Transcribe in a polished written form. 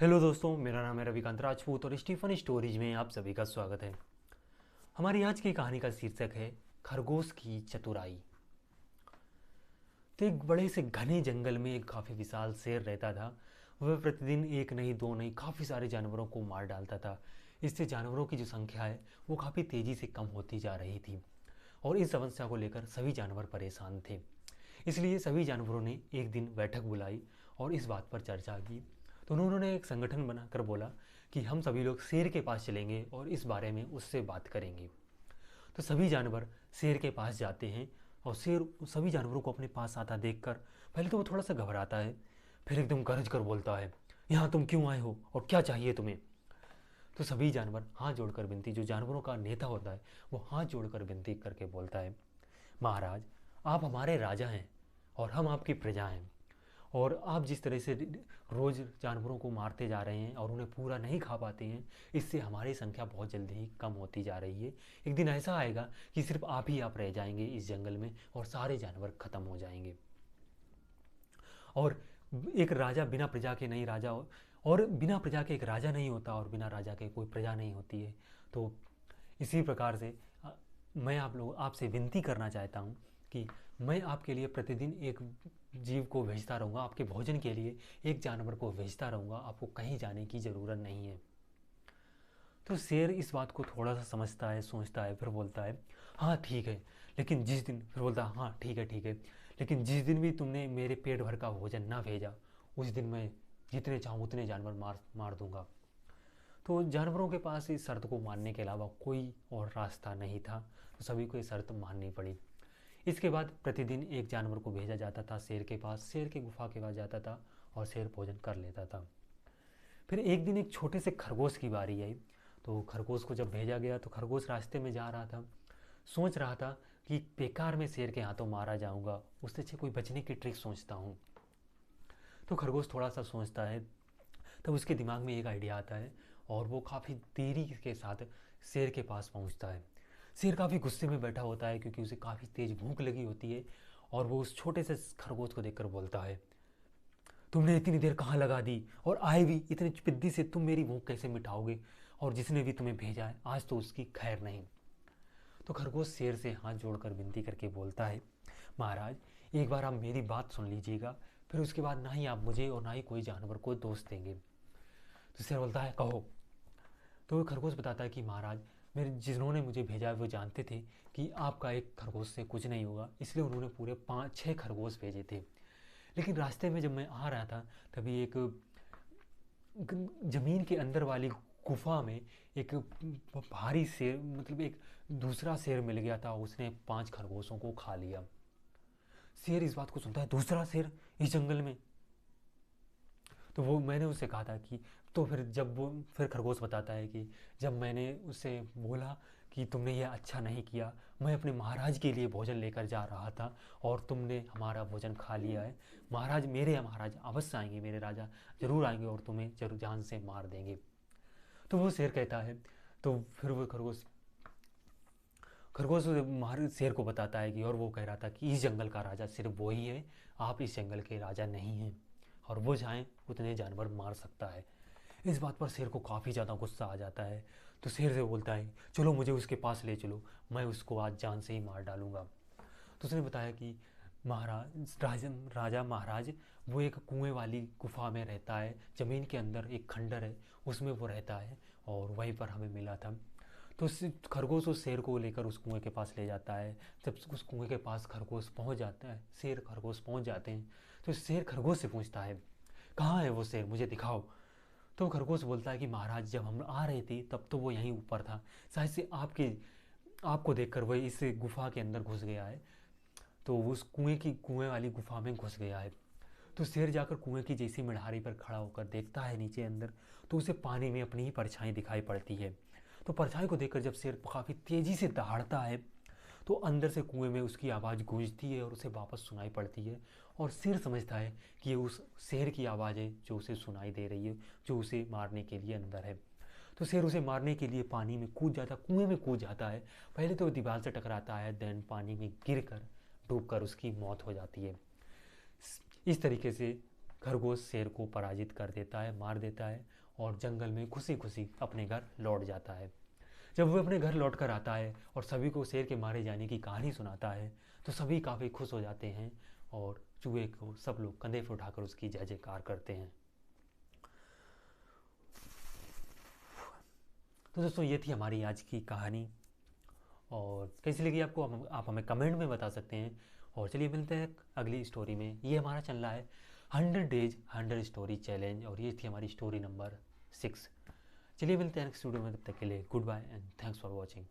Hello दोस्तों, मेरा नाम है रविकांत राजपूत और स्टीफन स्टोरीज में आप सभी का स्वागत है। हमारी आज की कहानी का शीर्षक है खरगोश की चतुराई। तो एक बड़े से घने जंगल में एक काफ़ी विशाल शेर रहता था। वह प्रतिदिन एक नहीं दो नहीं काफ़ी सारे जानवरों को मार डालता था। इससे जानवरों की जो संख्या है वो काफ़ी तेज़ी से कम होती जा रही थी और इस समस्या को लेकर सभी जानवर परेशान थे। इसलिए सभी जानवरों ने एक दिन बैठक बुलाई और इस बात पर चर्चा की। तो उन्होंने एक संगठन बनाकर बोला कि हम सभी लोग शेर के पास चलेंगे और इस बारे में उससे बात करेंगे। तो सभी जानवर शेर के पास जाते हैं और शेर सभी जानवरों को अपने पास आता देखकर पहले तो वो थोड़ा सा घबराता है, फिर एकदम गरज कर बोलता है, यहाँ तुम क्यों आए हो और क्या चाहिए तुम्हें। तो सभी जानवर हाथ जोड़कर विनती, जो जानवरों का नेता होता है वो हाथ जोड़कर विनती करके बोलता है, महाराज आप हमारे राजा हैं और हम आपकी प्रजा हैं, और आप जिस तरह से रोज़ जानवरों को मारते जा रहे हैं और उन्हें पूरा नहीं खा पाते हैं, इससे हमारी संख्या बहुत जल्दी ही कम होती जा रही है। एक दिन ऐसा आएगा कि सिर्फ आप रह जाएंगे इस जंगल में और सारे जानवर ख़त्म हो जाएंगे। और एक राजा बिना प्रजा के नहीं राजा और बिना प्रजा के एक राजा नहीं होता और बिना राजा के कोई प्रजा नहीं होती है। तो इसी प्रकार से मैं आपसे विनती करना चाहता हूँ कि मैं आपके लिए प्रतिदिन एक जीव को भेजता रहूँगा, आपके भोजन के लिए एक जानवर को भेजता रहूँगा, आपको कहीं जाने की ज़रूरत नहीं है। तो शेर इस बात को थोड़ा सा समझता है, सोचता है, फिर बोलता है हाँ ठीक है, लेकिन जिस दिन फिर बोलता है हाँ ठीक है, लेकिन जिस दिन भी तुमने मेरे पेट भर का भोजन ना भेजा उस दिन मैं जितने चाहूँ उतने जानवर मार मार दूंगा। तो जानवरों के पास इस शर्त को मानने के अलावा कोई और रास्ता नहीं था, तो सभी को ये शर्त माननी पड़ी। इसके बाद प्रतिदिन एक जानवर को भेजा जाता था शेर के पास, शेर के गुफा के पास जाता था और शेर भोजन कर लेता था। फिर एक दिन एक छोटे से खरगोश की बारी आई। तो खरगोश को जब भेजा गया तो खरगोश रास्ते में जा रहा था, सोच रहा था कि बेकार में शेर के हाथों मारा जाऊंगा, उससे अच्छे कोई बचने की ट्रिक सोचता हूँ। तो खरगोश थोड़ा सा सोचता है, तब उसके दिमाग में एक आइडिया आता है और वो काफ़ी देरी के साथ शेर के पास पहुंचता है। शेर काफ़ी गुस्से में बैठा होता है क्योंकि उसे काफ़ी तेज़ भूख लगी होती है और वो उस छोटे से खरगोश को देखकर बोलता है, तुमने इतनी देर कहाँ लगा दी और आए भी इतनी चिपिद्दी से, तुम मेरी भूख कैसे मिटाओगे, और जिसने भी तुम्हें भेजा है आज तो उसकी खैर नहीं। तो खरगोश शेर से हाथ जोड़कर विनती करके बोलता है, महाराज एक बार आप मेरी बात सुन लीजिएगा, फिर उसके बाद ना ही आप मुझे और ना ही कोई जानवर को दोष देंगे। तो शेर बोलता है कहो। तो खरगोश बताता है कि महाराज मेरे जिन्होंने मुझे भेजा है वो जानते थे कि आपका एक खरगोश से कुछ नहीं होगा, इसलिए उन्होंने पूरे 5-6 खरगोश भेजे थे। लेकिन रास्ते में जब मैं आ रहा था तभी एक ज़मीन के अंदर वाली गुफा में एक भारी शेर, मतलब एक दूसरा शेर मिल गया था, उसने 5 खरगोशों को खा लिया। शेर इस बात को सुनता है, दूसरा शेर इस जंगल में। तो वो मैंने उससे कहा था कि, तो फिर जब वो फिर खरगोश बताता है कि जब मैंने उससे बोला कि तुमने ये अच्छा नहीं किया, मैं अपने महाराज के लिए भोजन लेकर जा रहा था और तुमने हमारा भोजन खा लिया है। मेरे महाराज अवश्य आएंगे, मेरे राजा ज़रूर आएंगे और तुम्हें जरूर जान से मार देंगे। तो वो शेर कहता है, तो फिर वो खरगोश खरगोश शेर को बताता है कि, और वो कह रहा था कि इस जंगल का राजा सिर्फ वो ही है, आप इस जंगल के राजा नहीं हैं और वो चाहें उतने जानवर मार सकता है। इस बात पर शेर को काफ़ी ज़्यादा गुस्सा आ जाता है। तो शेर से बोलता है, चलो मुझे उसके पास ले चलो, मैं उसको आज जान से ही मार डालूंगा। तो उसने बताया कि राजा महाराज वो एक कुएं वाली गुफा में रहता है, ज़मीन के अंदर एक खंडर है उसमें वो रहता है और वहीं पर हमें मिला था। तो खरगोश उस शेर को लेकर उस कुएं के पास ले जाता है। जब उस कुएं के पास खरगोश पहुंच जाता है, शेर खरगोश पहुंच जाते हैं, तो शेर खरगोश से पूछता है, कहाँ है वो शेर, मुझे दिखाओ। तो खरगोश बोलता है कि महाराज जब हम आ रहे थे तब तो वो यहीं ऊपर था, शायद से आपको देखकर वह इस गुफा के अंदर घुस गया है, तो वो उस कुएं वाली गुफा में घुस गया है। तो शेर जाकर कुएं की जैसी मिढ़ारी पर खड़ा होकर देखता है नीचे अंदर, तो उसे पानी में अपनी ही परछाई दिखाई पड़ती है। तो परछाई को देखकर जब शेर काफ़ी तेज़ी से दहाड़ता है तो अंदर से कुएं में उसकी आवाज़ गूंजती है और उसे वापस सुनाई पड़ती है, और शेर समझता है कि ये उस शेर की आवाज़ है जो उसे सुनाई दे रही है, जो उसे मारने के लिए अंदर है। तो शेर उसे मारने के लिए पानी में कूद जाता, कुएं में कूद जाता है। पहले तो दीवार से टकराता है, देन पानी में गिर कर डूब कर उसकी मौत हो जाती है। इस तरीके से खरगोश शेर को पराजित कर देता है, मार देता है और जंगल में खुशी खुशी अपने घर लौट जाता है। जब वो अपने घर लौट कर आता है और सभी को शेर के मारे जाने की कहानी सुनाता है तो सभी काफ़ी खुश हो जाते हैं और चूहे को सब लोग कंधे पर उठाकर उसकी जय जयकार करते हैं। तो दोस्तों ये थी हमारी आज की कहानी, और कैसी लगी आपको आप हमें कमेंट में बता सकते हैं। और चलिए मिलते हैं अगली स्टोरी में। ये हमारा चल रहा है 100 डेज 100 स्टोरी चैलेंज, और ये थी हमारी स्टोरी नंबर 6। चलिए मिलते हैं नेक्स्ट वीडियो में, तब तक के लिए goodbye and thanks for watching.